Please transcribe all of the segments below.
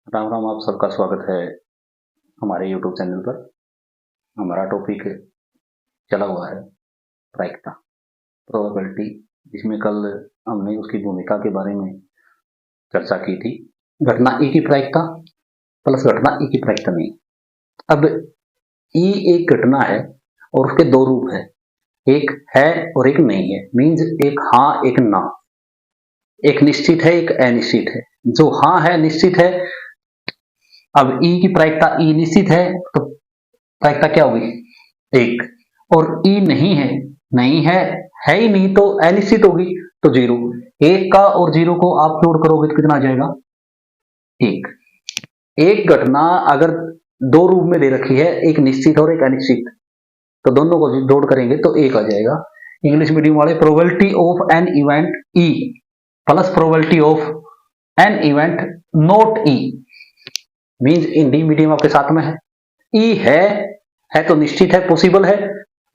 राम राम, आप सबका स्वागत है हमारे YouTube चैनल पर। हमारा टॉपिक चला हुआ है प्रायिकता, प्रोबेबिलिटी, जिसमें कल हमने उसकी भूमिका के बारे में चर्चा की थी। घटना ई की प्रायिकता प्लस घटना ई की प्रायिकता नहीं। अब ई एक घटना है और उसके दो रूप है, एक है और एक नहीं है। मीन्स एक हाँ एक ना, एक निश्चित है एक अनिश्चित है। जो हाँ है निश्चित है। अब ई की प्रायिकता ई निश्चित है तो प्रायिकता क्या होगी? एक। और ई नहीं है, नहीं है ही नहीं तो अनिश्चित होगी तो जीरो। एक का और जीरो को आप जोड़ करोगे तो कितना आ जाएगा? एक। एक घटना अगर दो रूप में दे रखी है, एक निश्चित और एक अनिश्चित, तो दोनों को जोड़ करेंगे तो एक आ जाएगा। इंग्लिश मीडियम वाले probability of an event E plus probability of an event not E. Means Hindi medium आपके साथ में है। ई है तो निश्चित है, पॉसिबल है,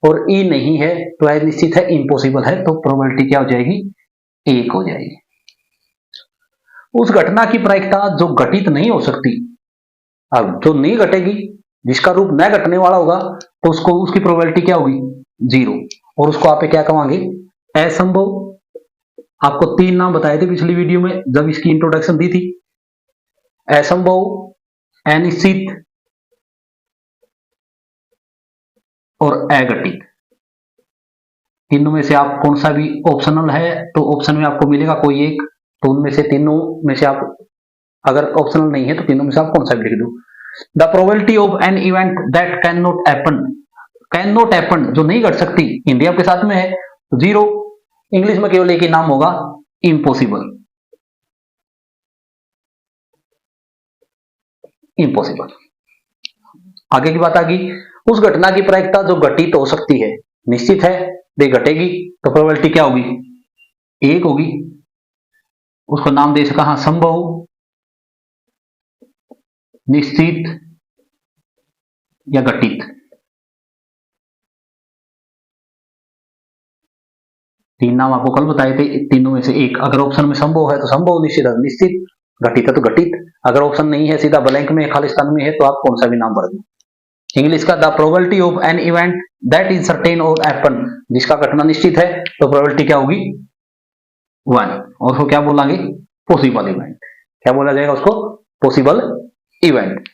और ई नहीं है तो अनिश्चित है, इम्पॉसिबल है, तो प्रोबेबिलिटी क्या हो जाएगी? एक हो जाएगी। उस घटना की प्रायिकता जो घटित नहीं हो सकती, अब जो नहीं घटेगी, जिसका रूप न घटने वाला होगा, तो उसको उसकी प्रोबेबिलिटी क्या होगी? जीरो। और उसको आप क्या कहेंगे? असंभव। आपको तीन नाम बताए थे पिछली वीडियो में जब इसकी इंट्रोडक्शन दी थी। असंभव, अनिश्चित और अघटित। तीनों में से आप कौन सा भी ऑप्शनल है तो ऑप्शन में आपको मिलेगा कोई एक, तो उनमें से तीनों में से आप, अगर ऑप्शनल नहीं है तो तीनों में से आप कौन सा भी लिख दो। The probability of an event that can not happen, can not happen जो नहीं घट सकती, इंडिया के साथ में है तो जीरो। इंग्लिश में केवल एक ही नाम होगा, इम्पॉसिबल। इम्पॉसिबल। आगे की बात आ गई, उस घटना की प्रायिकता जो घटित हो सकती है, निश्चित है वे घटेगी, तो प्रोबेबिलिटी क्या होगी? एक होगी। उसको नाम दे सका, हाँ, संभव, निश्चित या घटित। तीन नाम आपको कल बताए थे, तीनों में से एक। अगर ऑप्शन में संभव है तो संभव, निश्चित है निश्चित, घटित है तो घटित। अगर ऑप्शन नहीं है, सीधा ब्लैंक में खालिस्तान में है, तो आप कौन सा भी नाम भर दो। इंग्लिश का the probability of an event that is certain और हैपन, जिसका घटना निश्चित है तो प्रोबेबिलिटी क्या होगी? वन। और उसको क्या बोलेंगे? Possible event. क्या बोला जाएगा उसको? Possible event.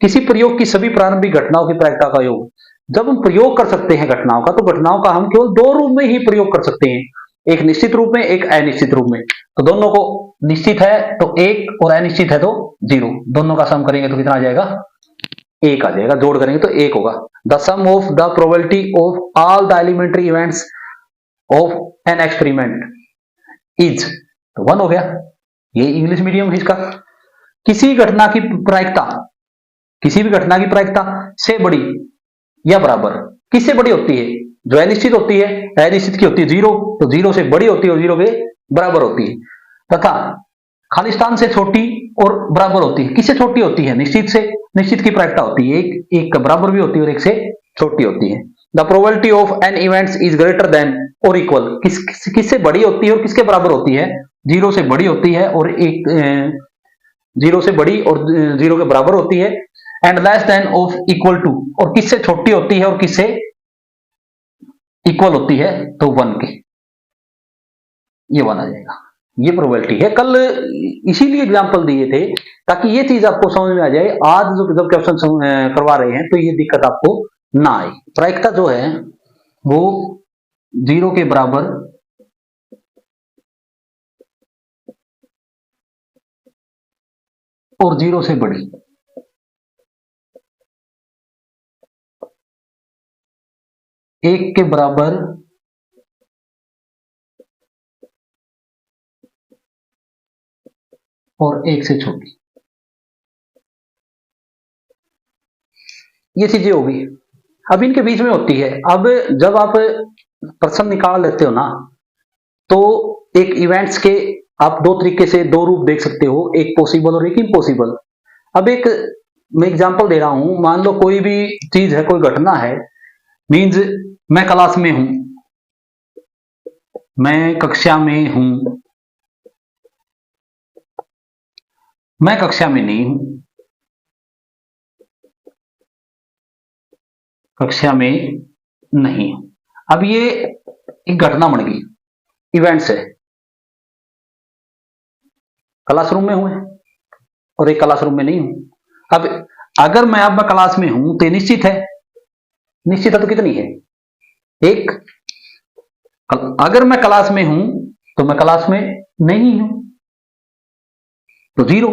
किसी प्रयोग की सभी प्रारंभिक घटनाओं की प्रायिकता का योग। जब हम प्रयोग कर सकते हैं घटनाओं का, तो घटनाओं का हम केवल दो रूप में ही प्रयोग कर सकते हैं, एक निश्चित रूप में, एक अनिश्चित रूप में। तो दोनों को, निश्चित है तो एक और अनिश्चित है तो जीरो, दोनों का सम करेंगे तो कितना आ जाएगा? एक आ जाएगा। जोड़ करेंगे तो एक होगा। The sum of the probability of all the elementary events of an experiment is, तो वन हो गया। ये इंग्लिश मीडियम है इसका। किसी घटना की प्रायिकता, किसी भी घटना की प्रायिकता से बड़ी या बराबर, किससे बड़ी होती है? जो अनिश्चित होती है, अनिश्चित की होती है जीरो, तो जीरो से बड़ी होती है और जीरो के बराबर होती है। तथा खालिस्तान से छोटी और बराबर होती है। किससे छोटी होती है? निश्चित से। निश्चित की प्रायिकता होती है एक, एक का बराबर भी होती है और एक से छोटी होती है। The probability of an events is greater than और इक्वल, किससे बड़ी होती है और किसके बराबर होती है? जीरो से बड़ी होती है और एक, जीरो से बड़ी और जीरो के बराबर होती है। And less than of equal to, और किससे छोटी होती है और किससे इक्वल होती है? तो वन के, ये वन आ जाएगा। ये प्रोबेबिलिटी है। कल इसीलिए एग्जांपल दिए थे ताकि ये चीज आपको समझ में आ जाए। आज जो जब क्वेश्चन करवा रहे हैं तो ये दिक्कत आपको ना आए। प्रायिकता जो है वो जीरो के बराबर और जीरो से बड़ी, एक के बराबर और एक से छोटी, ये चीजें होगी। अब इनके बीच में होती है। अब जब आप प्रश्न निकाल लेते हो ना, तो एक इवेंट्स के आप दो तरीके से दो रूप देख सकते हो, एक पॉसिबल और एक इम्पॉसिबल। अब एक मैं एग्जांपल दे रहा हूं, मान लो कोई भी चीज है, कोई घटना है। मीन्स मैं क्लास में हूं, मैं कक्षा में हूं, मैं कक्षा में नहीं हूं, कक्षा में नहीं हूं। अब ये एक घटना बन गई, इवेंट्स है, क्लासरूम में हूं और एक क्लासरूम में नहीं हूं। अब अगर मैं अब क्लास में हूं तो निश्चित है, निश्चित है तो कितनी है, एक। अगर मैं क्लास में हूं तो मैं क्लास में नहीं हूं तो 0।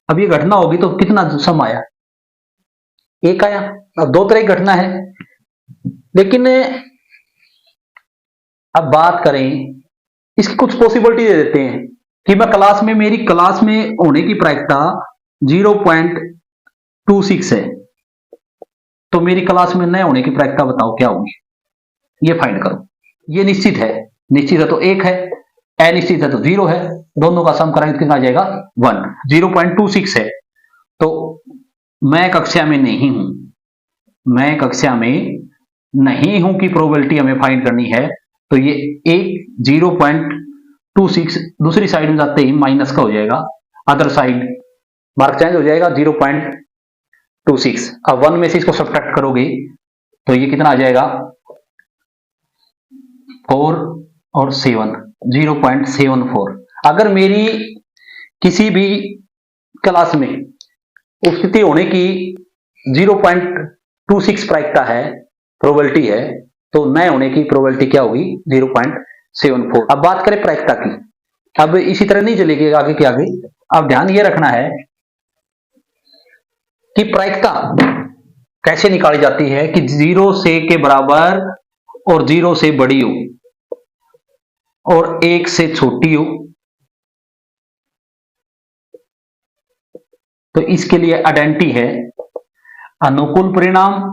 अब ये घटना होगी तो कितना सम आया, 1 आया। अब 2 तरह की घटना है, लेकिन अब बात करें, इसकी कुछ पॉसिबिलिटी दे देते हैं कि मैं क्लास में, मेरी क्लास में होने की प्रायिकता 0.26 है, तो मेरी क्लास में न होने की प्रायिकता बताओ क्या होगी, ये फाइंड करो। ये निश्चित है, निश्चित है तो 1 है, अनिश्चित है तो 0 है, दोनों का सम कराएंगे कितना आ जाएगा 1। 0.26 है तो मैं कक्षा में नहीं हूं, मैं कक्षा में नहीं हूं की प्रोबेबिलिटी हमें फाइंड करनी है, तो ये 0.26 दूसरी साइड में जाते ही माइनस का हो जाएगा, अदर साइड मार्क चेंज हो जाएगा 0.26। अब 1 में से इसको सब्ट्रैक्ट करोगे तो ये कितना आ जाएगा 4 और 7, 0.74। अगर मेरी किसी भी क्लास में उपस्थिति होने की 0.26 प्रायिकता है, प्रोबेबिलिटी है, तो न होने की प्रोबेबिलिटी क्या होगी 0.74। अब बात करें प्रायिकता की, अब इसी तरह नहीं चलेगी आगे के आगे। अब ध्यान ये रखना है कि प्रायिकता कैसे निकाली जाती है कि 0 से के बराबर और 0 से बड़ी हो और 1 से छोटी हो, तो इसके लिए आइडेंटिटी है अनुकूल परिणाम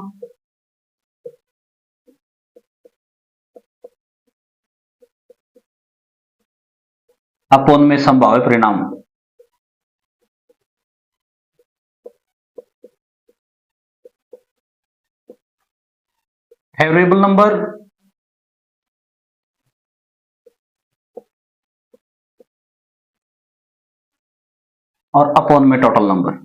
अपॉन में संभाव्य परिणाम। फेवरेबल नंबर और अपॉन में टोटल नंबर।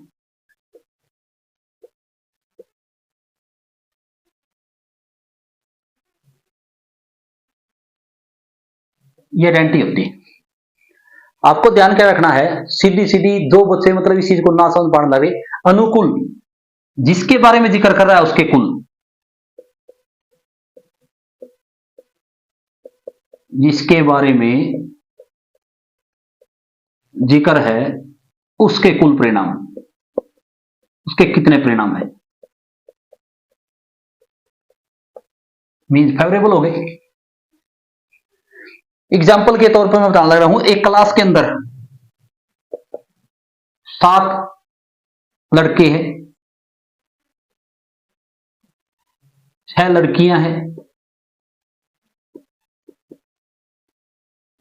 ये आइडेंटिटी होती है। आपको ध्यान क्या रखना है, सीधी सीधी दो बच्चे मतलब इस चीज को ना समझ पाने लगे। अनुकूल जिसके बारे में जिक्र कर रहा है उसके कुल, जिसके बारे में जिक्र है उसके कुल परिणाम, उसके कितने परिणाम है, मीन फेवरेबल हो गए। एग्जाम्पल के तौर पर मैं बताने लग रहा हूं, एक क्लास के अंदर 7 लड़के हैं, 6 लड़कियां हैं,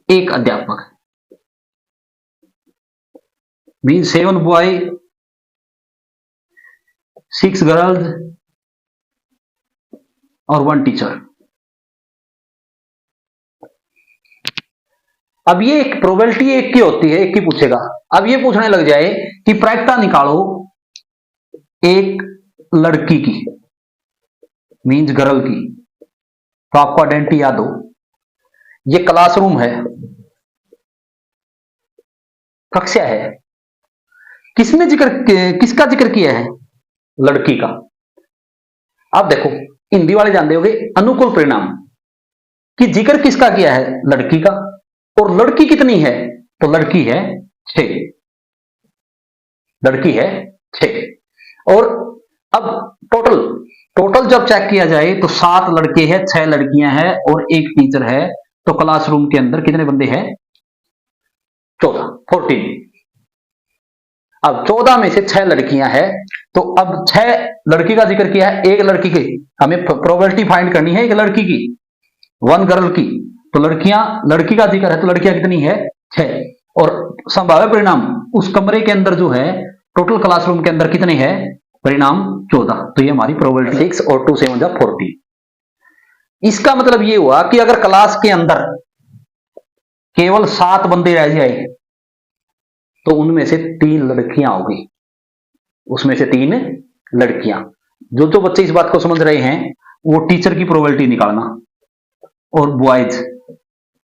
एक अध्यापक है, मीन 7 बॉय 6 गर्ल्स और 1 टीचर। अब ये एक प्रोबेबिलिटी एक की होती है, एक की पूछेगा। अब ये पूछने लग जाए कि प्रायिकता निकालो एक लड़की की, मीन्स गर्ल की, तो आपको आइडेंटिटी याद हो, ये क्लासरूम है, कक्षा है, किसने किसका जिक्र किया है, लड़की का। आप देखो हिंदी वाले जानते होंगे अनुकूल परिणाम कि जिक्र किसका किया है, लड़की का, और लड़की कितनी है, तो लड़की है 6, लड़की है 6। और अब टोटल टोटल जब चेक किया जाए तो 7 लड़के हैं, 6 लड़कियां हैं और एक टीचर है, तो क्लासरूम के अंदर कितने बंदे हैं, 14। अब 14 में से 6 लड़कियां हैं, तो अब 6 लड़की का जिक्र किया है, एक लड़की की हमें प्रोबेबिलिटी फाइंड करनी है, एक लड़की की 1 गर्ल की, तो लड़कियां, लड़की का जिक्र है तो लड़कियां कितनी है 6, और संभाव्य परिणाम उस कमरे के अंदर जो है टोटल क्लासरूम के अंदर कितने हैं परिणाम 14, तो ये हमारी प्रोबेबिलिटी 6 और 2 7 जा 40। इसका मतलब ये हुआ कि अगर क्लास के अंदर केवल 7 बंदे रह जाए तो उनमें से 3 लड़कियां होगी, उसमें से 3 लड़कियां। जो जो बच्चे इस बात को समझ रहे हैं वो टीचर की प्रोबेबिलिटी निकालना और बॉयज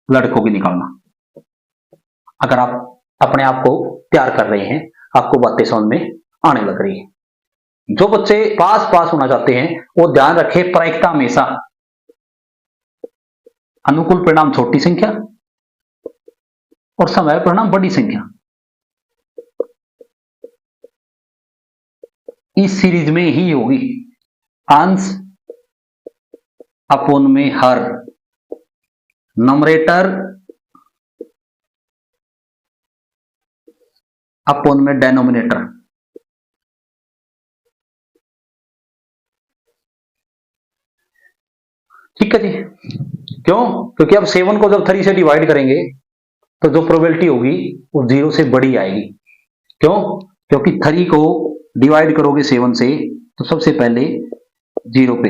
लड़कों की निकालना। अगर आप अपने आप को तैयार कर रहे हैं, आपको बातें समझ में आने लग रही है। जो बच्चे पास होना चाहते हैं वो ध्यान रखे, प्रायिकता हमेशा अनुकूल परिणाम छोटी संख्या और संभाव्य परिणाम बड़ी संख्या। इस सीरीज में ही होगी। अंश अपोन में हर, नंबरेटर अपोन में डेनोमिनेटर। ठीक है जी। क्यों? क्योंकि अब 7 को जब 3 से डिवाइड करेंगे तो जो प्रोबेबिलिटी होगी वो 0 से बड़ी आएगी। क्यों? क्योंकि 3 को डिवाइड करोगे 7 से तो सबसे पहले 0 पे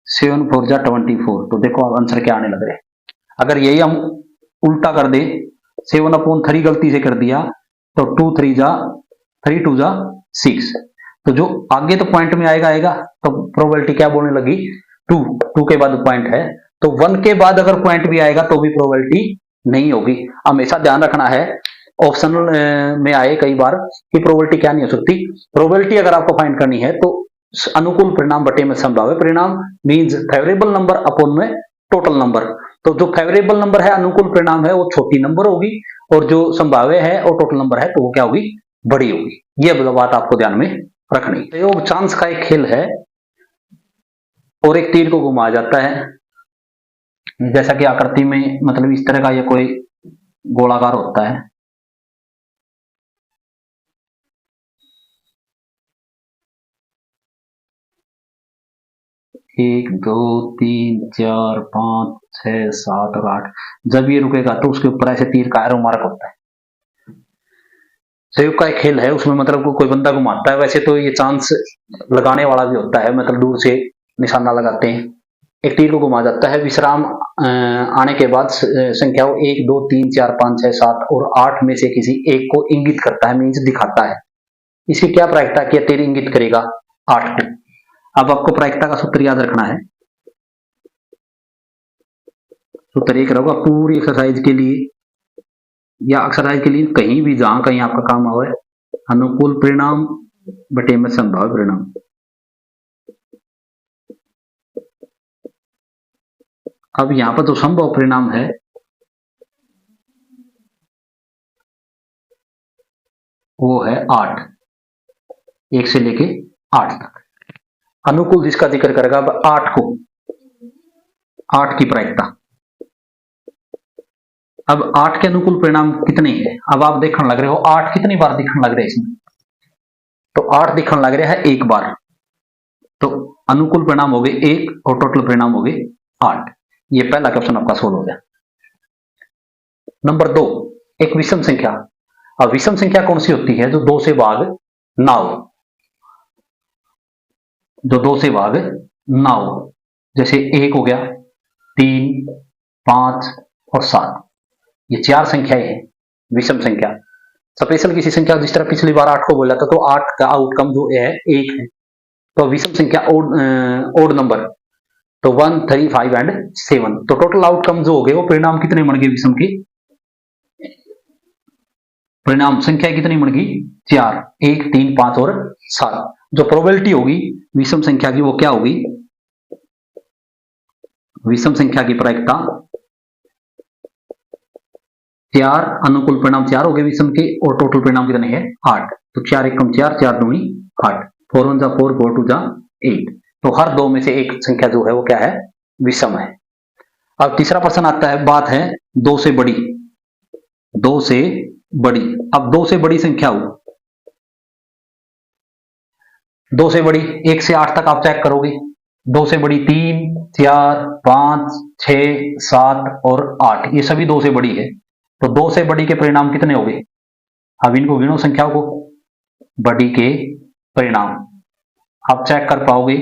7 4 जा 24। तो देखो अब आंसर क्या आने लग रहा है। अगर यही हम उल्टा कर दे, 7/3 गलती से कर दिया तो 2 3 जा 3 2 जा 6। तो जो आगे तो पॉइंट में आएगा तो प्रोबेबिलिटी क्या बोलने लगी, 2 के बाद पॉइंट है तो 1 के बाद अगर पॉइंट भी आएगा तो भी प्रोबेबिलिटी नहीं होगी। हमेशा ध्यान रखना है, ऑप्शनल में आए कई बार कि प्रोबेबिलिटी क्या नहीं हो सकती। प्रोबेबिलिटी अगर आपको फाइंड करनी है तो अनुकूल परिणाम बटे में संभाव्य परिणाम मींस फेवरेबल नंबर अपॉन में टोटल नंबर। तो जो फेवरेबल नंबर है, अनुकूल परिणाम है, वो छोटी नंबर होगी और जो संभाव्य है और टोटल नंबर है तो वो क्या होगी, बड़ी होगी। ये बात आपको ध्यान में रखनी। प्रयोग चांस का एक खेल है और एक तीर को घुमाया जाता है, जैसा कि आकृति में मतलब इस तरह का ये कोई गोलाकार होता है। एक 2 3 4 5 6 7 और 8। जब ये रुकेगा तो उसके ऊपर ऐसे तीर का एरो मार्क होता है। संयोग का एक खेल है, उसमें मतलब कोई बंदा घुमाता है। वैसे तो ये चांस लगाने वाला भी होता है, मतलब दूर से निशाना लगाते हैं। एक तीर को घुमा जाता है, विश्राम आने के बाद संख्याओं 1 2 3 4 5 6 7 और 8 में से किसी एक को इंगित करता है, मीन्स दिखाता है। इसकी क्या प्रायिकता है कि तीर इंगित करेगा 8 को। अब आपको प्रायिकता का सूत्र याद रखना है। सूत्र एक रहेगा पूरी एक्सरसाइज के लिए या एक्सरसाइज के लिए कहीं भी जहां कहीं आपका काम आवे, अनुकूल परिणाम बटे में संभाव्य परिणाम। अब यहां पर जो संभव परिणाम है वो है 8, 1 से लेके 8 तक। अनुकूल जिसका जिक्र करेगा अब 8 को, 8 की प्रायिकता। अब 8 के अनुकूल परिणाम कितने हैं, अब आप देखने लग रहे हो 8 कितनी बार दिखने लग रहे हैं इसमें, तो 8 दिखने लग रहा है एक बार। तो अनुकूल परिणाम हो गए 1 और टोटल परिणाम हो गए 8। ये पहला क्वेश्चन आपका सोल्व हो गया। नंबर 2, एक विषम संख्या। अब विषम संख्या कौन सी होती है, जो 2 से भाग ना हो, जो 2 से भाग ना हो। जैसे 1 हो गया, 3 5 और 7, ये 4 संख्याएं हैं विषम संख्या। स्पेशल किसी संख्या, जिस तरह पिछली बार 8 को बोला था, तो 8 का आउटकम जो है 1 है। तो विषम संख्या ओड नंबर, तो 1 3 5 एंड 7। तो टोटल आउटकम जो हो गए वो परिणाम कितने बन गए विषम की, परिणाम संख्या कितनी बन गई 4, 1 3 5 और 7। जो प्रोबेबिलिटी होगी विषम संख्या की वो क्या होगी, विषम संख्या की प्रायिकता 4, अनुकूल परिणाम 4 हो गए विषम के और टोटल परिणाम कितने हैं 8। तो 4 1 4, 4 2 8, 4 1 जा 4, 4 2 जा 8। तो हर 2 में से एक संख्या जो है वो क्या है, विषम है। अब तीसरा प्रश्न आता है, बात है 2 से बड़ी, 2 से बड़ी। अब 2 से बड़ी संख्या हो, 2 से बड़ी 1 से 8 तक आप चेक करोगे। 2 से बड़ी 3 4 5 6 7 और 8, ये सभी 2 से बड़ी है। तो 2 से बड़ी के परिणाम कितने हो गए, अब इनको गिनो संख्याओं को, बड़ी के परिणाम आप चेक कर पाओगे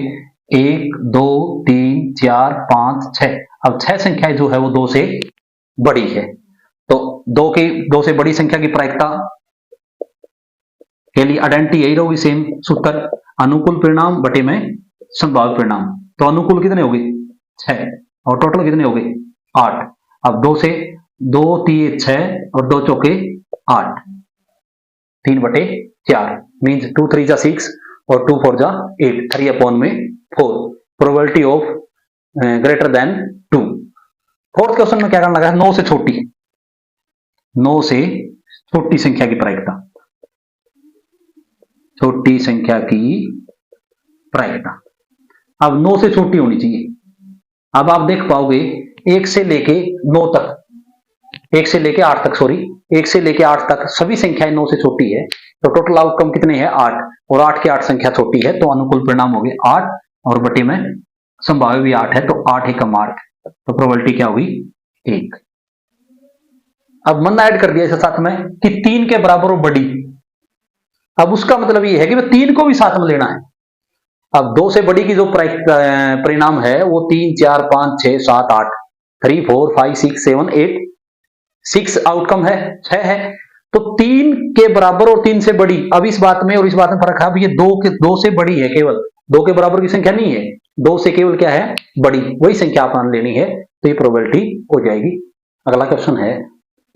1 2 3 4 5 6। अब 6 संख्याएं जो है वो 2 से बड़ी है। तो 2 से बड़ी संख्या की प्रायिकता के लिए आइडेंटिटी यही रहोगी सेम सूत्र, अनुकूल परिणाम बटे में संभावित परिणाम। तो अनुकूल कितने हो गए 6 और टोटल कितने हो गए 8। अब 2 से 2 3 6 और 2 चौके 8, 3/4 मीन्स 2 3 जा 6 और 2 4 जा 8, 3/4 probability of greater than 2। Fourth question में क्या करना लगा है 9 से छोटी, 9 से छोटी संख्या की प्रायिकता, छोटी संख्या की प्रायिकता। अब 9 से छोटी होनी चाहिए। अब आप देख पाओगे 1 से लेके 9 तक, 1 से लेके 8 तक, सॉरी 1 से लेके 8 तक सभी संख्याएं 9 से छोटी है, तो टोटल आउटकम कितने हैं 8, और 8 के 8 संख्या छोटी है, तो अनुकूल परिणाम हो गए 8 और बटे में संभाव्य भी 8 है, तो 8 एकम 8, तो प्रोबेबिलिटी क्या हुई 1। अब मन ऐड कर दिया इसे साथ में कि 3 के बराबर और बड़ी। अब उसका मतलब ये है कि 3 को भी साथ में लेना है। अब 2 से बड़ी की जो परिणाम है वो 3 4 5 6 7 8, 3 4 5 6 7 8, 6 आउटकम है, 6 है, तो 3 के बराबर और 3 से बड़ी। अब इस बात में और इस बात में फर्क है, अब ये 2 से बड़ी है, केवल 2 के बराबर की संख्या नहीं है, 2 से केवल क्या है बड़ी, वही संख्या आपने लेनी है, तो ये प्रोबेबिलिटी हो जाएगी। अगला क्वेश्चन है,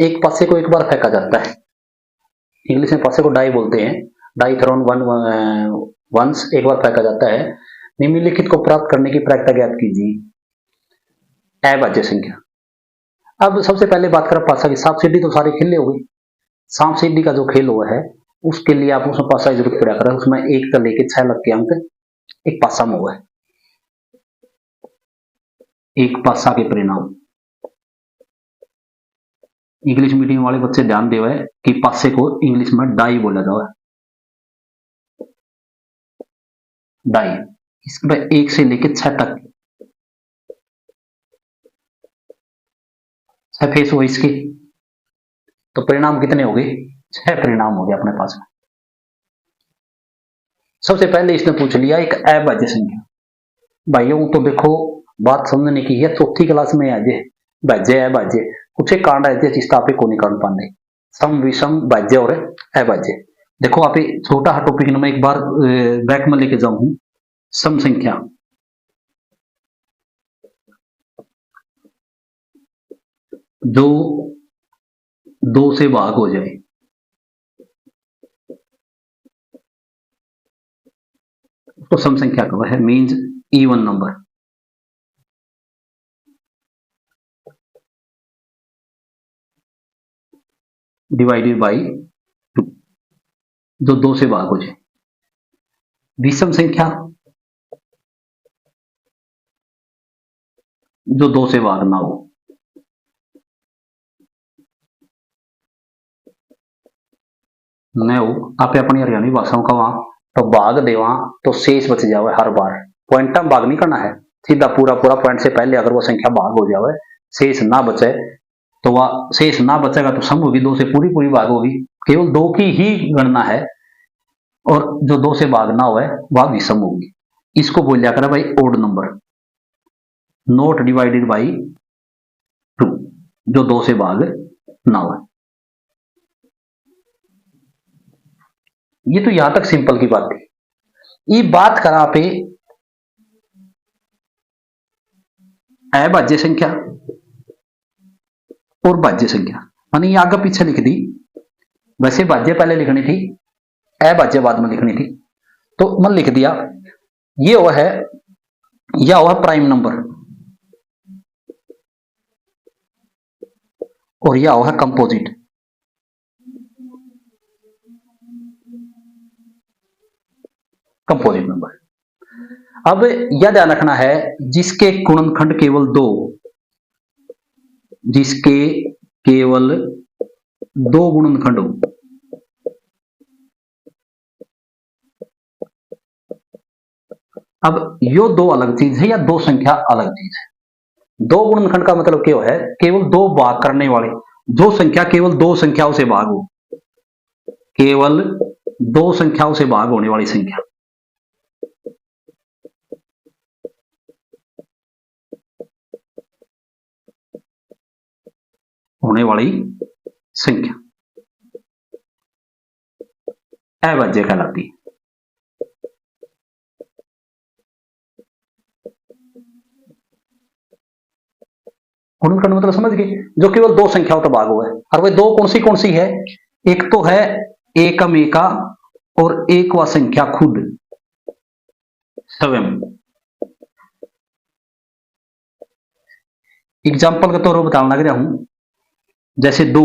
एक पासे को एक बार फेंका जाता है, इंग्लिश में पासे को डाई बोलते हैं, डाई थ्रोन वंस, एक बार फेंका जाता है, निम्नलिखित को प्राप्त करने की प्रायिकता ज्ञात कीजिए अभाज्य संख्या। अब सबसे पहले बात करें पासा की, सांप सीढ़ी तो सारे खेले हो गए, सांप सीढ़ी का जो खेल हुआ है उसके लिए आप उसमें पासा की जरूरत पड़ा करें, उसमें 1 से लेकर 6 लग के अंक एक पासा में हुआ है, एक पासा के परिणाम। इंग्लिश मीडियम वाले बच्चे ध्यान देवे कि पासे को इंग्लिश में डाई बोला जाए, डाई। इसमें 1 से लेकर 6 तक 6 फेस हुए इसके, तो परिणाम कितने हो गए 6 परिणाम हो गए अपने पास में। सबसे पहले इसने पूछ लिया एक अभाज्य संख्या। भाइयों तो देखो बात समझने की है, चौथी क्लास में आज भाज्य अभाज्य कुछ कांड है जिस टॉपिक को नहीं कांड पाने, सम विषम भाज्य और अभाज्य। देखो आप छोटा हा टॉपिक मैं एक बार बैक में लेके जाऊं, सम संख्या, जो 2 से भाग हो जाए, तो सम संख्या का है, means even number, divided by 2, जो 2 से भाग हो जाए। विषम संख्या जो 2 से भाग ना हो, न हो आप अपनी हरियाणी भाषाओं का वहां तो भाग देवा तो शेष बच जावे, हर बार पॉइंट में भाग नहीं करना है, सीधा पूरा पूरा पॉइंट से पहले अगर वो संख्या भाग हो जावे, शेष ना बचे, तो वह शेष ना बचेगा तो सम होगी, 2 से पूरी पूरी भाग होगी, केवल 2 की ही गणना है, और जो 2 से भाग ना हो वह विषम होगी। इसको बोल लिया करा भाई odd number, not divided by 2, जो 2 से भाग ना हो। ये तो यहां तक सिंपल की बात थी। ये बात करा पे अभाज्य संख्या और भाज्य संख्या, मैंने ये आगे पीछे लिख दी, वैसे भाज्य पहले लिखनी थी, अभाज्य बाद में लिखनी थी, तो मन लिख दिया। ये हुआ है, यह हुआ प्राइम नंबर और यह हुआ कंपोजिट। Composite number. अब यह ध्यान रखना है जिसके गुणनखंड केवल 2, जिसके केवल 2 गुणनखंड हो, अब यो 2 अलग चीज है या 2 संख्या अलग चीज है। 2 गुणनखंड का मतलब क्या है, केवल 2 भाग करने वाले, जो संख्या केवल 2 संख्याओं से भाग हो, केवल 2 संख्याओं से भाग होने वाली संख्या, होने वाली संख्या। अभाज्य कहलाती है। गुणनखंड मतलब समझ गए, जो केवल दो संख्याओं का भाग हुआ है। और वे दो कौन सी है? एक तो है एकम एका और एक व संख्या खुद स्वयं। एग्जाम्पल के तौर पर बताने लग रहा हूं, जैसे दो,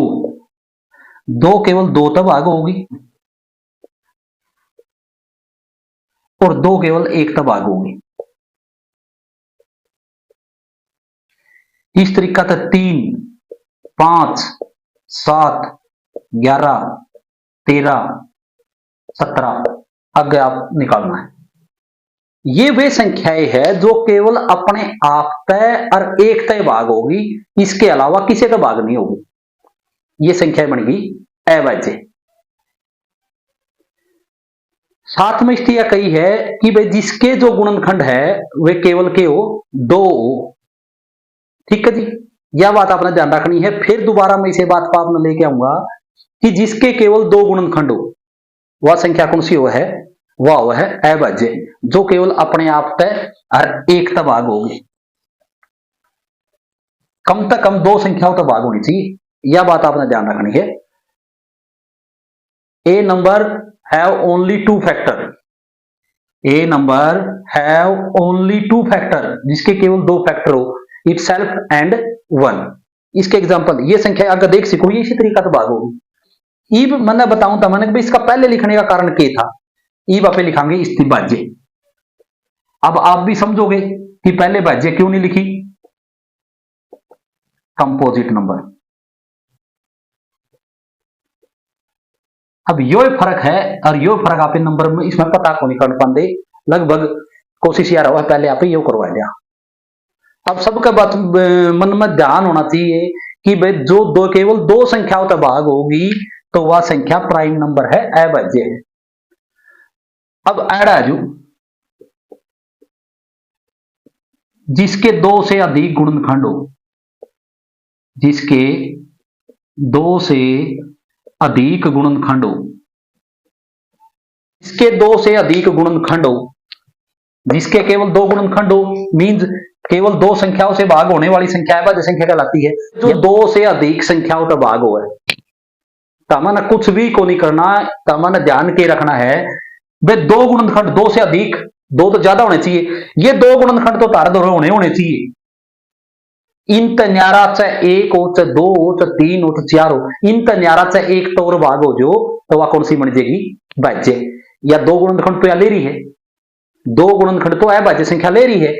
दो केवल दो तब भाग होगी और दो केवल एक तब भाग होगी। इस तरीका से 3, 5, 7, 11, 13, 17 आगे आप निकालना है। ये वे संख्याएं है जो केवल अपने आप तय और एक तय भाग होगी, इसके अलावा किसी का भाग नहीं होगी। ये संख्या बन गई अभाज्य। साथ में स्थिति यह कही है कि भाई जिसके जो गुणनखंड है वे केवल के हो दो हो। ठीक है जी, यह बात आपने ध्यान रखनी है। फिर दोबारा मैं इसे बात पर आपने लेके आऊंगा कि जिसके केवल दो गुणनखंड हो वह संख्या कौन सी हो है? वह है अभाज्य, जो केवल अपने आप तय और एक तक भाग होगी। कम से कम दो संख्याओं तक भाग होनी चाहिए, यह बात आपने ध्यान रखनी है। A number have only two factor, a number have only two factor, जिसके केवल दो फैक्टर हो, इट सेल्फ एंड वन। इसके एग्जांपल ये संख्या अगर देख सको ये इसी तरीका से भाग होगी। ईब मैंने बताऊं था मैंने इसका पहले लिखने का कारण क्या था, ईब आप लिखांगे इसकी भाज्य। अब आप भी समझोगे कि पहले भाज्य क्यों नहीं लिखी, कंपोजिट नंबर। अब यो फर्क है और यो फर्क आप नंबर में इसमें पता को नहीं कर पाते, लगभग कोशिश यार हुआ पहले आप यो करवा दिया। अब सबका बात मन में ध्यान होना चाहिए कि भाई जो दो केवल दो संख्याओं तक भाग होगी तो वह संख्या प्राइम नंबर है, अभाज्य है। अब ऐड जो जिसके दो से अधिक गुणनखंड हो, जिसके दो से अधिक गुणनखंड हो, इसके दो से अधिक गुणनखंड हो, जिसके केवल दो गुणनखंड हो मींस केवल दो संख्याओं से भाग होने वाली संख्या अभाज्य संख्या कहलाती है। जो दो से अधिक संख्याओं का भाग हो है, तमन कुछ भी को नहीं करना, तमन ध्यान के रखना है वे दो गुणनखंड, दो से अधिक, दो तो ज्यादा होने चाहिए, ये दो गुणनखंड तो तार दो होने चाहिए। इन न्यारा चाहे एक हो, चाहे दो हो, चाहे तीन हो, चाहे चार हो, इन न्यारा चाहे एक तो और भाग हो जो तो वह कौन सी बन जाएगी? भाज्य। या दो गुणनखंड तो या ले रही है, दो गुणनखंड तो अभाज्य संख्या ले रही है,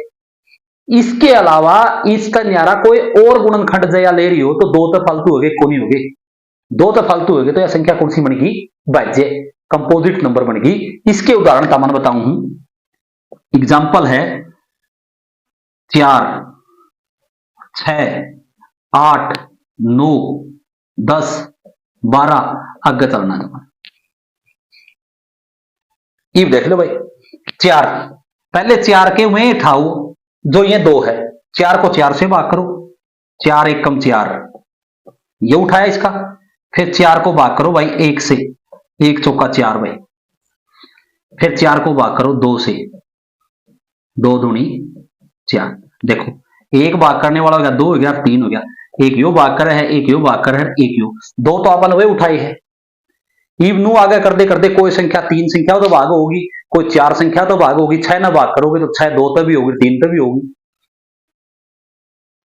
इसके अलावा इसका न्यारा कोई और गुणनखंड जया ले रही हो तो दो तो फालतू हो गए, कौन हो गए, दो तो फालतू हो गए, तो यह संख्या कौन सी बनेगी? भाज्य, कंपोजिट नंबर बनेगी। इसके उदाहरण का मैं बताऊं, एग्जाम्पल है 4, 6, 8, 9, 10, 12 आगे चलना है। ये देख लो भाई, 4 पहले 4 के में उठाओ जो ये 2 है, 4 को 4 से भाग करो, 4 एकम 4 ये उठाया इसका, फिर 4 को भाग करो भाई 1 से, 1 चौका 4 भाई, फिर 4 को भाग करो 2 से, 2 दूनी 4। देखो एक भाग करने वाला हो गया, 2 हो गया, 3 हो गया, एक यो भाग कर है, एक यो भाग कर है, एक यो, दो तो अपन वे उठाई है। इव नू आगे करते करते कोई संख्या 3 संख्या तो भाग होगी, कोई 4 संख्या तो भाग होगी, 6 ना भाग करोगे तो 6 2 तक भी होगी, 3 तक भी होगी,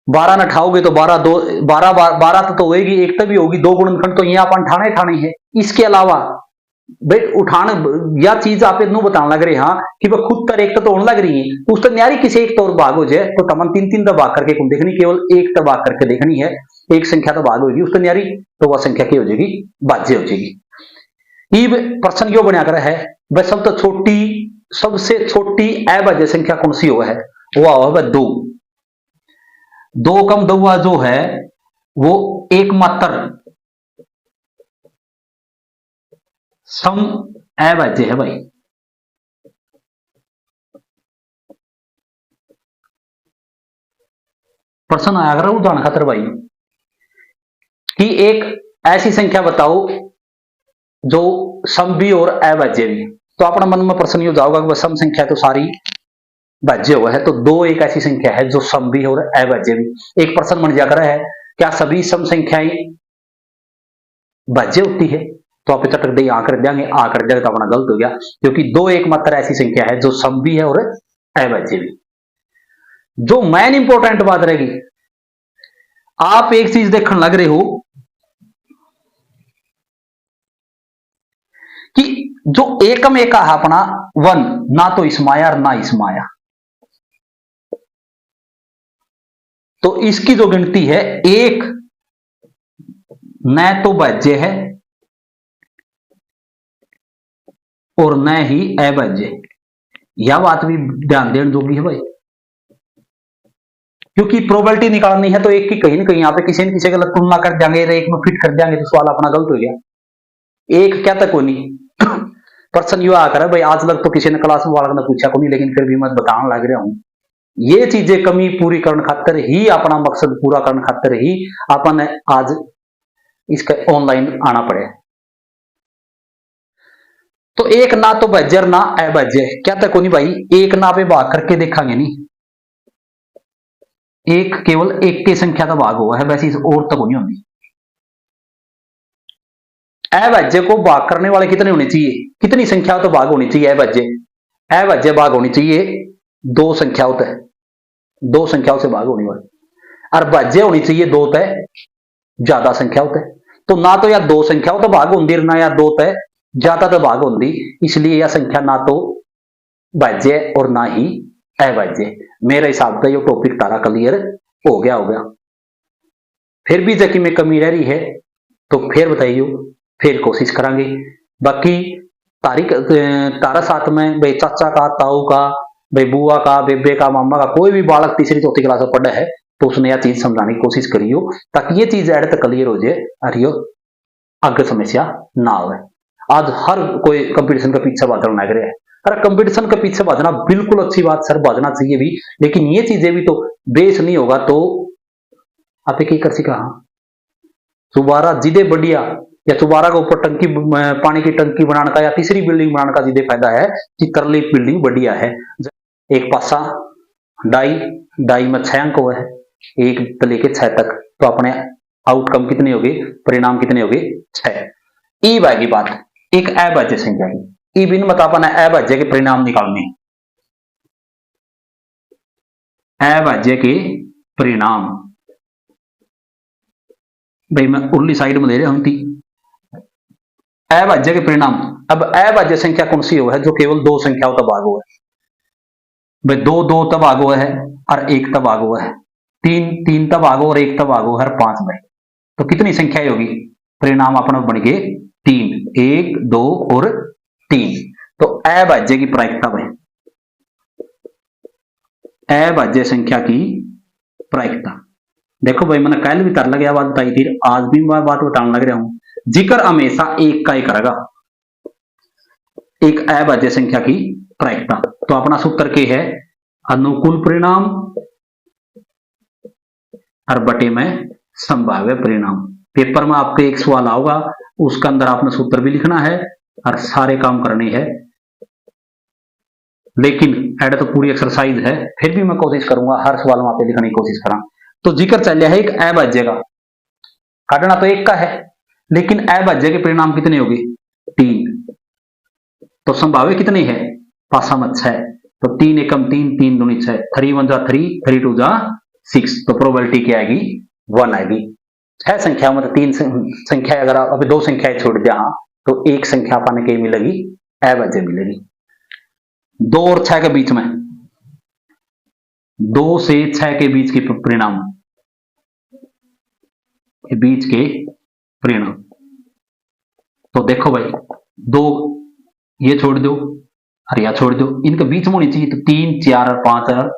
12 न ठाओगे तो 12 2 12 तो होगी, एक तक भी होगी, दो गुणनखंड तो यहाँ अपन ठाने ठाने है। इसके अलावा भाई उठान या चीज आप इतनू बताने लग रहे हाँ कि वह खुद तर एक तो होने लग रही है, उस तो न्यारी किसी एक तौर भाग हो जाए तो तमन 3 तक भाग करके कौन देखनी, केवल एक तक भाग करके देखनी है, एक संख्या तो भाग होगी उस तो न्यारी, तो वह संख्या क्या हो जाएगी? भाज्य हो जाएगी। ये प्रश्न क्यों बना कर है वह सब तो छोटी, सबसे छोटी अभाज्य संख्या कौन सी हो है? वह 2, 2 कम दौआ जो है वो एकमात्र सम अभाज्य है भाई। प्रश्न आया कर उदाहरण खातर भाई कि एक ऐसी संख्या बताओ जो सम भी और अभाज्य भी। तो अपना मन में प्रश्न ये हो जाओगा कि सम संख्या तो सारी भाज्य हुआ है, तो दो एक ऐसी संख्या है जो सम भी और अभाज्य भी। एक प्रश्न बन जाकर है क्या सभी सम संख्याएं भाज्य होती है? तो आप चटक दे आ कर देंगे, आ कर देंगे तो अपना गलत हो गया, क्योंकि दो एकमात्र ऐसी संख्या है जो सम भी है और अभाज्य भी। जो मेन इंपॉर्टेंट बात रहेगी, आप एक चीज देखने लग रहे हो कि जो एकम एका है अपना वन, ना तो इसमाया और ना इसमाया, तो इसकी जो गिनती है एक न तो भाज्य है और न ही अभाज्य। यह बात भी ध्यान देने जोगी है भाई, क्योंकि प्रोबेबिलिटी निकालनी है तो एक की कहीं ना कहीं यहाँ पे किसी न किसी गलत तुलना कर देंगे, एक में फिट कर देंगे तो सवाल अपना गलत हो गया। एक क्या तक होनी पर्सन यू आकर भाई आज तक तो किसी ने क्लास में वाला ने पूछा को नहीं, लेकिन फिर भी मैं बताने लग रहा हूं। ये चीजें कमी पूरी करने खातर ही, अपना मकसद पूरा करने खातर ही अपन आज इसका ऑनलाइन आना पड़े। तो एक ना तो भाज्य ना अभाज्य क्या तक होनी भाई, एक ना पे भाग करके देखेंगे नहीं, एक केवल एक की संख्या का भाग हुआ है, वैसे और तक नहीं होनी। अभाज्य को भाग करने वाले कितने होने चाहिए, कितनी संख्या तो भाग होनी चाहिए अभाज्य, अभाज्य भाग होनी चाहिए दो संख्याओं तक, दो संख्याओं से भाग होने वाली, और भाज्य होनी चाहिए दो तय ज्यादा संख्याओं तक। तो ना तो या दो संख्याओं तो भाग होंगी ना या दो तय ज्यादा तो भाग होंगी, इसलिए यह संख्या ना तो भाज्य और ना ही अभाज्य। मेरे हिसाब से ये टॉपिक तारा क्लियर हो गया। फिर भी जबकि में कमी रह रही है तो फिर बताइए, फिर कोशिश करेंगे। बाकी तारीख तारा साथ में भाई चाचा का, ताऊ का, भाई बुआ का, बेबे का, मामा का, कोई भी बालक तीसरी चौथी क्लास में पढ़ा है तो उसने यह चीज समझाने की कोशिश करियो, ताकि ये चीज एड तक क्लियर हो जाए और ये आगे समस्या ना हो। आज हर कोई कंपटीशन का पीछे भागना लग रहा है, अरे कंपटीशन के पीछे भागना बिल्कुल अच्छी बात सर, भागना चाहिए भी, लेकिन ये चीजें भी तो बेस नहीं होगा तो आप एक कर सिका दोबारा जिदे बढ़िया या दोबारा के ऊपर टंकी पानी की टंकी बनाने का या तीसरी बिल्डिंग बनाने का जिदे फायदा है कि करली बिल्डिंग बढ़िया है। एक पासा डाई डाई में 6 अंक हुआ है, एक तो लेके 6 तक, तो अपने आउटकम कितने हो गए, परिणाम कितने हो गए 6। ई बाकी बात एक अभाज्य संख्या की, ई बिन बता पाना अभाज्य के परिणाम निकालने, अभाज्य के परिणाम भाई मैं उर्ली साइड में ले रहा हूं थी। अभाज्य के परिणाम, अब अभाज्य संख्या कौन सी हो है जो केवल दो संख्याओं का भाग हुआ है, भाई दो दो तब भाग हुआ है और एक तब भाग हुआ है, तीन तीन तब भाग और एक तब भाग हुआ है 5 में, तो कितनी संख्या होगी, परिणाम अपना बन गए 3, 1 2 और 3। तो अभाज्य की प्रायिकता भाई, अभाज्य संख्या की प्रायिकता देखो भाई, मैंने कल भी कर लगा बात बताई थी, आज भी मैं बात बताने लग रहा हूं। जिक्र हमेशा एक का ही करेगा, एक अभाज्य संख्या की प्रायिकता। तो अपना सूत्र के है अनुकूल परिणाम और बटे में संभाव्य परिणाम। पेपर में आपके एक सवाल आओगा, उसके अंदर आपने सूत्र भी लिखना है और सारे काम करने हैं, लेकिन एड तो पूरी एक्सरसाइज है, फिर भी मैं कोशिश करूंगा हर सवाल में आप लिखने की कोशिश करा। तो जिक्र चल रहा है एक अभाज्य का, काटना तो एक का है, लेकिन अभाज्य के परिणाम कितने होंगे 3, तो संभाव्य कितने हैं पासा में 6, तो 3 एकम 3, 3 दूनी 6, 3 1 जा 3, 3 2 जा 6, तो प्रोबेबिलिटी क्या आएगी 1 आएगी। 6 संख्या मतलब 3 संख्या, अगर आप अभी 2 संख्याएं छोड़ दिया तो एक संख्या पाने के मिलेगी अभाज्य मिलेगी। 2 और 6 के बीच में, 2 से 6 के बीच के परिणाम, के बीच के परिणाम, तो देखो भाई 2 ये छोड़ दो और या छोड़ दो, इनके बीच में होनी चाहिए, तो 3 4 और 5 और,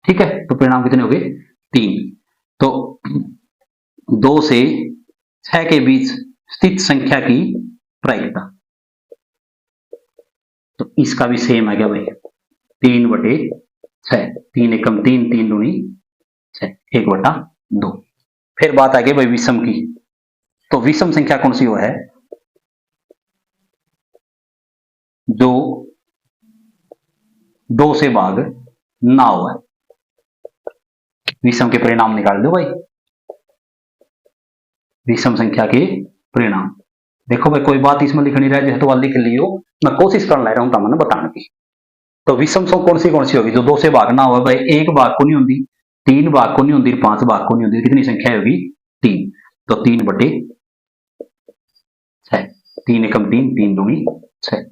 ठीक है, तो परिणाम कितने हो गए 3। तो 2 से 6 के बीच स्थित संख्या की प्रायिकता, तो इसका भी सेम है क्या भाई 3 बटे 6, 3 एकम 3, 3 दूनी 6, 1 बटा 2। फिर बात आ गई भाई विषम की, तो विषम संख्या कौन सी वो है, जो 2 से भाग ना हुआ। विषम के परिणाम निकाल दो भाई, विषम संख्या के परिणाम। देखो भाई कोई बात इसमें लिखनी रह जाए तो वह लिख लियो, मैं कोशिश कर ले रहा हूं मैंने बताने की। तो विषम सौ कौन सी होगी, जो 2 से भाग ना हुआ भाई। 1 भाग को नहीं होती, 3 भाग को नहीं होती, 5 भाग को नहीं होती, कितनी संख्या होगी 3। तो 3/6, 3 एकम 3, 3 दूनी 6,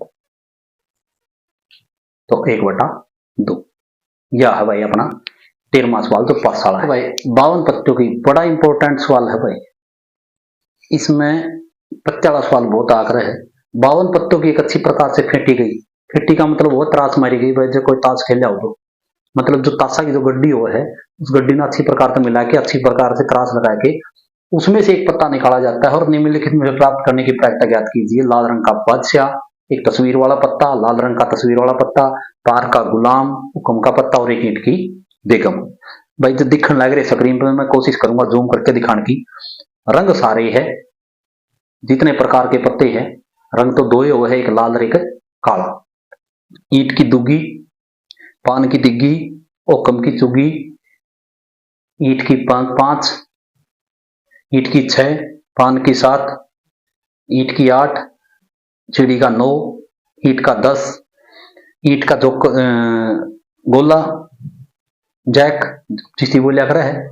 तो 1/2। यह है भाई अपना 13वां सवाल जो पास वाला है भाई। 52 पत्तों की बड़ा इंपॉर्टेंट सवाल है भाई, इसमें पत्ते वाला सवाल बहुत आग्रह है। 52 पत्तों की एक अच्छी प्रकार से फेंटी गई, फेंटी का मतलब वो त्रास मारी गई भाई, जो कोई ताश खेला हो तो मतलब जो ताशा की जो गड्डी हो है, उस गड्डी में अच्छी प्रकार से मिला के अच्छी प्रकार से त्रास लगा के उसमें से एक पत्ता निकाला जाता है और निम्नलिखित में प्राप्त करने की प्रक्रिया ज्ञात कीजिए। लाल रंग का बादशाह, एक तस्वीर वाला पत्ता, लाल रंग का तस्वीर वाला पत्ता, पार का गुलाम, हुक्म का पत्ता और एक ईंट की बेगम। भाई जो दिखने लग रहे स्क्रीन पर, मैं कोशिश करूंगा जूम करके दिखाने की। रंग सारे है, जितने प्रकार के पत्ते हैं रंग तो दो ही हुए है, एक लाल और एक काला। ईंट की दुग्गी, पान की तिग्गी, ओकम की चुग्गी, ईंट की 5, ईंट की 6, पान की 7, ईंट की 8, चिड़ी का 9, ईंट का 10, ईंट का जो गोला जैक जिसकी बोलिया कर है,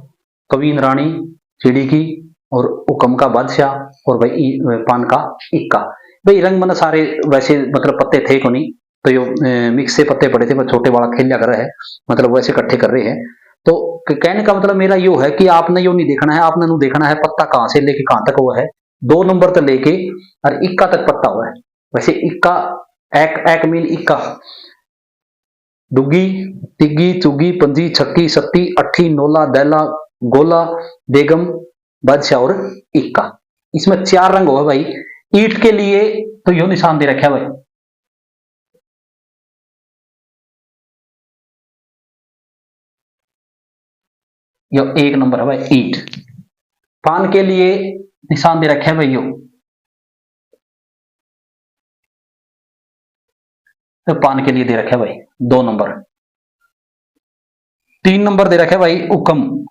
कवीन रानी चिड़ी की, और हुक्म का बादशाह, और भाई पान का इक्का। भाई रंग मन सारे वैसे मतलब पत्ते थे को नहीं, तो ये मिक्स से पत्ते पड़े थे, मैं छोटे वाला खेल कर रहा है, मतलब वैसे इकट्ठे कर रहे हैं। तो कहने का मतलब मेरा यो है कि आपने यो नहीं देखना है, आपने नु देखना है पत्ता कहां से लेके कहां तक हुआ है, 2 नंबर तक लेके और इक्का तक पत्ता हुआ है। वैसे इक्का एक मीन इक्का, दुग्गी, तिग्गी, चुग्गी, पंजी, छक्की, सत्ती, अट्ठी, नोला, दैला, गोला, बेगम, बादशाह और इक्का। इसमें 4 रंग होगा भाई। ईंट के लिए तो यो निशान दे रखा है भाई, यो 1 नंबर है भाई ईंट। पान के लिए निशान दे रखे है भाई, यो तो पान के लिए दे रखे है भाई 2 नंबर। 3 नंबर दे रखे है भाई हुक्म,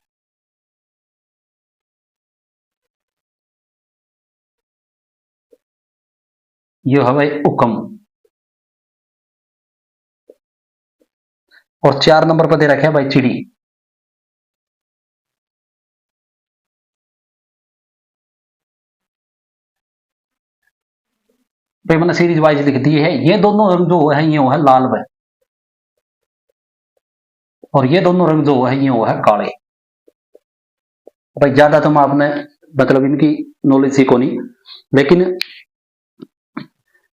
यो है भाई हुक्म। और 4 नंबर पर दे रखे है भाई चिड़ी। भाई मैंने सीरीज वाइज लिख दी है। ये दोनों रंग जो है ये है लाल भाई, और ये दोनों रंग जो है ये है काले। भाई ज्यादा तो मैं आपने मतलब इनकी नॉलेज सीखो नहीं, लेकिन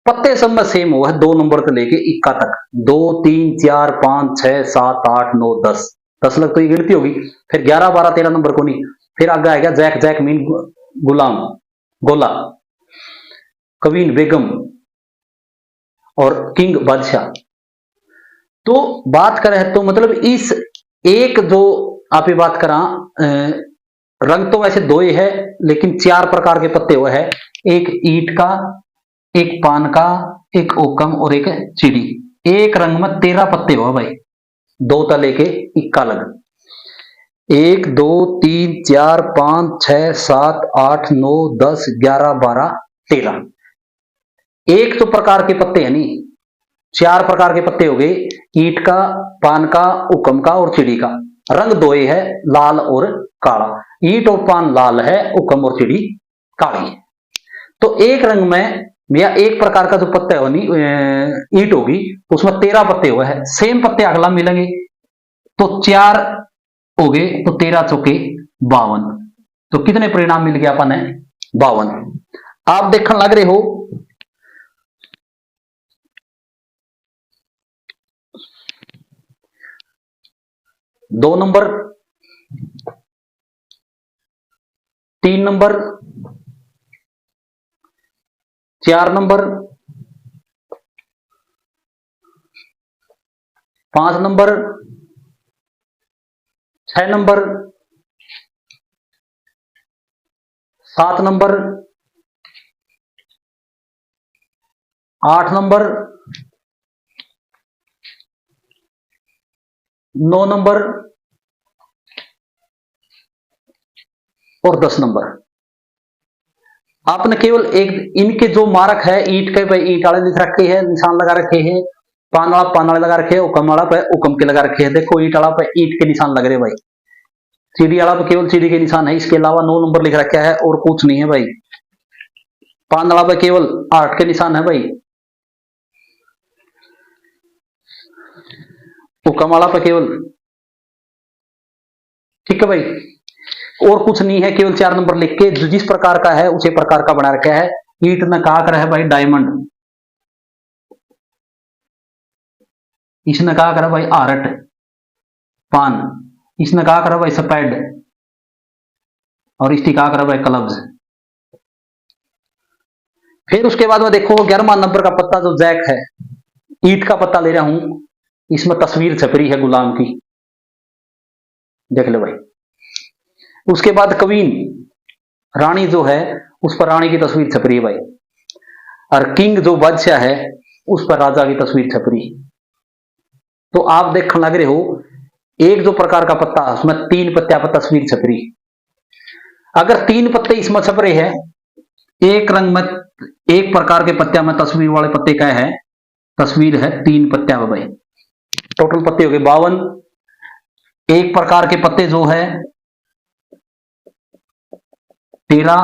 पत्ते सब में सेम हुआ है 2 नंबर से लेके इक्का तक। 2, 3, 4, 5, 6, 7, 8, 9, 10, 10 लग तो ये गिनती होगी। फिर 11, 12, 13 नंबर को नहीं। फिर आगे आएगा जैक, जैक मीन गुलाम, गोला, कवीन बेगम और किंग बादशाह। तो बात करें तो मतलब इस एक जो आप ये बात करा, रंग तो वैसे 2 ही है, लेकिन 4 प्रकार के पत्ते हुए हैं। एक ईंट का, एक पान का, एक ओकम और एक चिड़ी। एक रंग में 13 पत्ते हुआ भाई, 2 तले के इक्का लग। 1, 2, 3, 4, 5, 6, 7, 8, 9, 10, 11, 12, 13। एक तो प्रकार के पत्ते है नहीं, 4 प्रकार के पत्ते हो गए, ईंट का, पान का, हुक्म का और चिड़ी का। रंग 2 ही है, लाल और काला। ईंट और पान लाल है, हुक्म और चिड़ी काली है। तो एक रंग में या एक प्रकार का जो पत्ता होनी ईंट होगी, उसमें 13 पत्ते हुए हैं। सेम पत्ते अगला मिलेंगे तो 4 हो गए, तो 13 चौके 52। तो कितने परिणाम मिल गया अपन है 52। आप देखने लग रहे हो 2 number, 3 number, 4 number, 5 number, 6 number, 7 number, 8 number, 9 number और 10 नंबर। आपने केवल एक इनके जो मार्क है ईंट के पे ईंट वाले लिख रखे हैं, निशान लगा रखे हैं, पान वाले लगा रखे हैं, हुक्म वाला पे हुक्म के लगा रखे हैं। देखो ईंट वाला पे ईंट के निशान लग रहे भाई, सीढ़ी वाला पे केवल सीढ़ी के निशान है, इसके अलावा 9 नंबर लिख रखा है और कुछ नहीं है भाई। पान वाला पे केवल 8 के निशान है भाई, हुक्म वाला पे केवल, ठीक है भाई, और कुछ नहीं है, केवल 4 नंबर लिख के जिस प्रकार का है उसी प्रकार का बना रखा है। ईंट ने कहा कर है भाई डायमंड, इसने कहा कर भाई आरट, पान, इसने कहा कर भाई सफेद, और इसकी कहा कर भाई क्लब्स। फिर उसके बाद में देखो 11वां नंबर का पत्ता जो जैक है, ईंट का पत्ता ले रहा हूं, इसमें तस्वीर छप रही है गुलाम की, देख लो भाई। उसके बाद कवीन, रानी जो है उस पर रानी की तस्वीर छप रही है भाई, और किंग जो बादशाह है उस पर राजा की तस्वीर छप रही। तो आप देखने लग रहे हो एक जो प्रकार का पत्ता उसमें 3 पत्तियां पर तस्वीर छप रही। अगर 3 पत्ते इसमें छप रहे हैं, एक रंग में एक प्रकार के पत्तियां में तस्वीर वाले पत्ते क्या है, तस्वीर है 3 पत्तियां भाई, टोटल पत्ते हो गए 52। एक प्रकार के पत्ते जो है 13,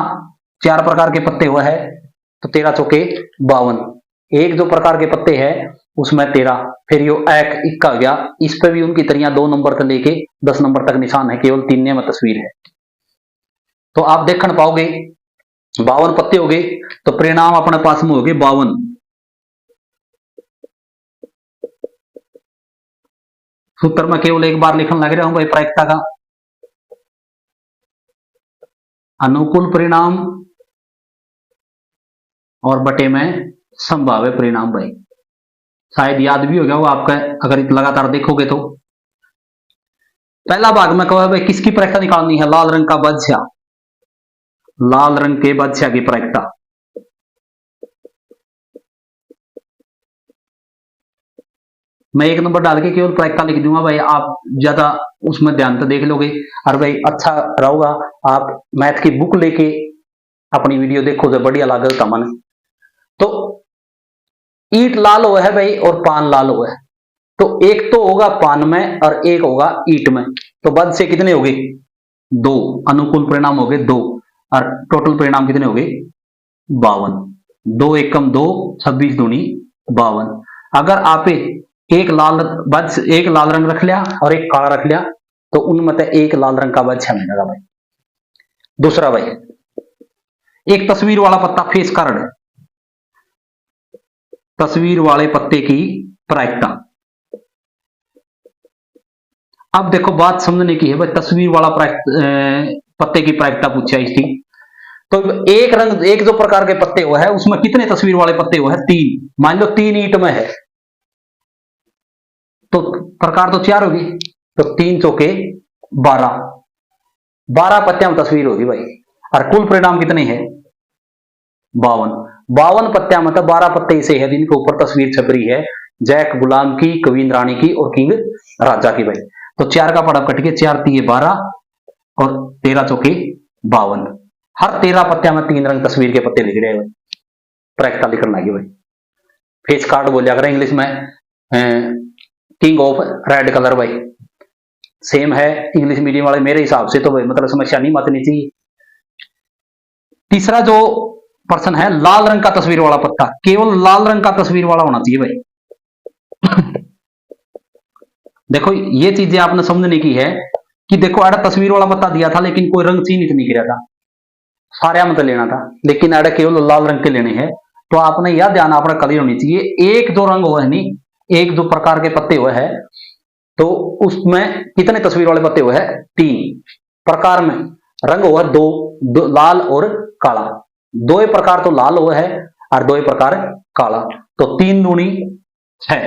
4 प्रकार के पत्ते हुआ है तो 13 चौके 52। एक जो प्रकार के पत्ते हैं उसमें 13, फिर यो एक इक्का गया, इस पे भी उनकी तरह 2 नंबर से लेके 10 नंबर तक निशान है, केवल 3 में तस्वीर है। तो आप देख पाओगे 52 पत्ते हो गए, तो परिणाम अपने पास में हो गए 52। सूत्र में केवल एक बार लिखने लग रहा हूं भाई प्रायिकता का, अनुकूल परिणाम और बटे में संभाव्य परिणाम भाई, शायद याद भी हो गया वो आपका अगर लगातार देखोगे तो। पहला भाग में कहा भाई किसकी प्रायिकता निकालनी है, लाल रंग का बादशाह, लाल रंग के बादशाह की प्रायिकता। मैं 1 नंबर डाल के केवल प्रायिकता लिख दूंगा भाई, आप ज्यादा उसमें ध्यान तो देख लोगे और भाई अच्छा रहोगा। आप मैथ की बुक लेके अपनी वीडियो देखो जो बढ़िया लागल का मन। तो ईट लाल हुआ है भाई और पान लाल हुआ है, तो एक तो होगा पान में और एक होगा ईट में, तो बद से कितने हो गए 2, अनुकूल परिणाम हो गए 2, और टोटल परिणाम कितने हो गए 52। 2 एकम 2, 26 दूनी 52। अगर आप एक लाल बद एक लाल रंग रख लिया और एक काला रख लिया तो उनमें से एक लाल रंग का बद मिलेगा भाई। दूसरा भाई एक तस्वीर वाला पत्ता फेस कार्ड, तस्वीर वाले पत्ते की प्रायिकता। अब देखो बात समझने की है भाई, तस्वीर वाला पत्ते की प्रायिकता पूछा इसकी, तो एक रंग एक जो प्रकार के पत्ते हुए है उसमें कितने तस्वीर वाले पत्ते हुए हैं 3, मान लो 3 ईंट में है तो प्रकार तो 4 होगी, तो 3 चौके 12, 12 पत्तियां में तस्वीर होगी भाई, और कुल परिणाम कितने हैं 52। 52 पत्तियां मतलब 12 पत्ते ऐसे है जिनके ऊपर तस्वीर छप रही है, जैक गुलाम की, कवीन रानी की और किंग राजा की भाई। तो 4 का पड़ा कट के 4 3 12 और 13 चौके 52। हर 13 पत्तियां में 3 रंग तस्वीर के पत्ते लिख रहे हैं, प्रायिकता लिखना लगे भाई। फेस कार्ड बोलिया करें इंग्लिश में, किंग ऑफ रेड कलर भाई, सेम है इंग्लिश मीडियम वाले मेरे हिसाब से तो भाई मतलब समस्या नहीं मतनी चाहिए। तीसरा जो पर्सन है लाल रंग का तस्वीर वाला पत्ता, केवल लाल रंग का तस्वीर वाला होना चाहिए भाई। देखो ये चीजें आपने समझने की है कि देखो आड़ा तस्वीर वाला पत्ता दिया था लेकिन कोई रंग चिन्हित नहीं किया था, सारे में तो लेना था, लेकिन आड़ा केवल लाल रंग के लेने हैं। तो आपने यह ध्यान अपना क्लियर होनी चाहिए, एक जो रंग हुआ है नहीं, एक जो प्रकार के पत्ते हुए है तो उसमें कितने तस्वीर वाले पत्ते हुए हैं 3 प्रकार में, रंग हुआ 2 लाल और काला, 2 प्रकार तो लाल हुआ है और 2 प्रकार काला, तो 3 दूनी 6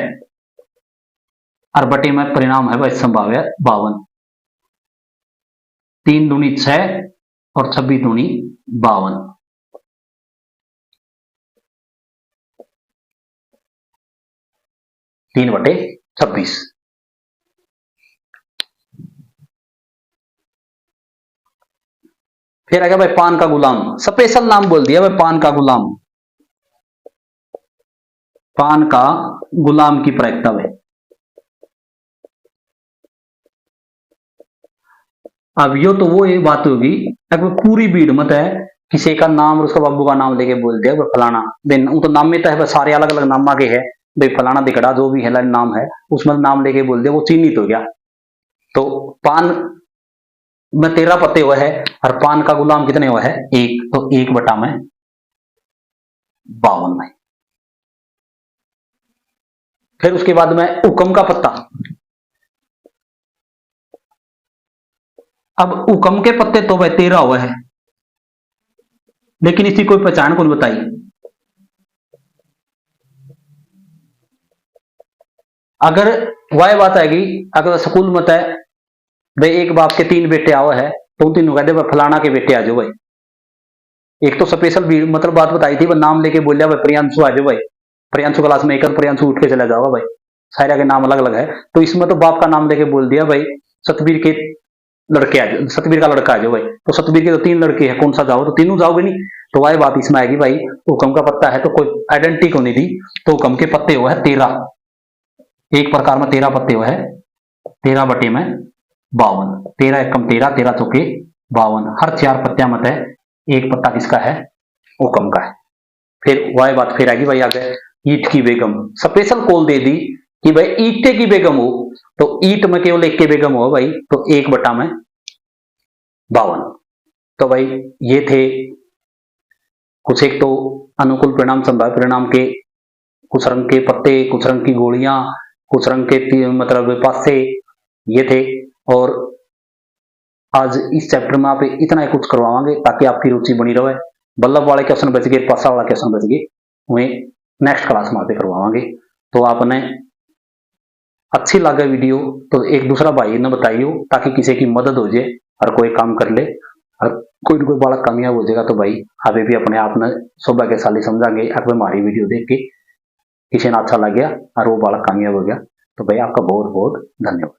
और बटे में परिणाम है भाई संभाव्य 52। 3 दूनी 6 और 26 दूनी 52, 3 बटे 26। फिर आ गया भाई पान का गुलाम, स्पेशल नाम बोल दिया भाई पान का गुलाम। पान का गुलाम की प्रायिकता है। अब यो तो वो एक बात होगी, अगर पूरी भीड़ मत है किसी का नाम और उसका बाबू का नाम लेके बोल दिया फलाना, वो तो नाम में तो है सारे अलग अलग नाम आगे है भाई, फलाना दिखड़ा जो भी है नाम है उसमें नाम लेके बोल दिया, वो चिन्हित हो गया। तो पान में 13 पत्ते हुए है और पान का गुलाम कितने हुए है, एक, तो 1/52 में। फिर उसके बाद में हुक्म का पत्ता। अब हुक्म के पत्ते तो भाई 13 हुए हैं, लेकिन इसकी कोई पहचान कौन बताई। अगर वह बात आएगी, अगर स्कूल में है भाई एक बाप के 3 बेटे आवे है तो उन तीनों कहते भाई फलाना के बेटे आ जाओ भाई। एक तो स्पेशल मतलब बात बताई थी, वह नाम लेके बोलिया भाई प्रियांशु आ जाओ भाई, प्रियांशु क्लास में एक प्रियांशु उठ के चला जाओगा भाई, सारे के नाम अलग अलग है। तो इसमें तो बाप का नाम लेके बोल दिया भाई सतबीर के लड़के आ जाओ, सतबीर का लड़का आ जाओ भाई, तो सतबीर के तो 3 लड़के हैं, कौन सा जाओ, तो तीनों जाओगे नहीं। तो वह बात इसमें आएगी भाई हुक्म का पत्ता है तो कोई आइडेंटिटी को नहीं दी, तो हुक्म के पत्ते हुए है 13, एक प्रकार में 13 पत्ते हुए है, 13/52, 13 एकम 13, 13 चौके 52, हर 4 पत्तिया मत है एक पत्ता किसका है, हुक्म का है। फिर वह बात फिर आएगी भाई आगे, ईट की बेगम स्पेशल कॉल दे दी कि भाई ईटे की बेगम हो, तो ईट में केवल एक के बेगम हो भाई, तो 1/52। तो भाई ये थे कुछ एक तो अनुकूल परिणाम संभाव्य परिणाम के, कुछ रंग के पत्ते, कुछ रंग की गोलियां, कुछ रंग के मतलब पासे, ये थे। और आज इस चैप्टर में आप इतना ही कुछ करवाएंगे ताकि आपकी रुचि बनी रहे। बल्लभ वाले क्वेश्चन बच गए, पासा वाला क्वेश्चन बच गए, वहीं नेक्स्ट क्लास में आते करवाएंगे। तो आपने अच्छी लगे वीडियो तो एक दूसरा भाई ने बताइयो ताकि किसी की मदद हो जाए और कोई काम कर ले, और कोई ना कोई बालक कामयाब हो जाएगा तो भाई अभी भी अपने आप ने सौभाग्यशाली समझाएंगे। अगर हमारी वीडियो देख के किसी ने अच्छा लग गया और वो बालक कामयाब हो गया तो भाई आपका बहुत बहुत धन्यवाद।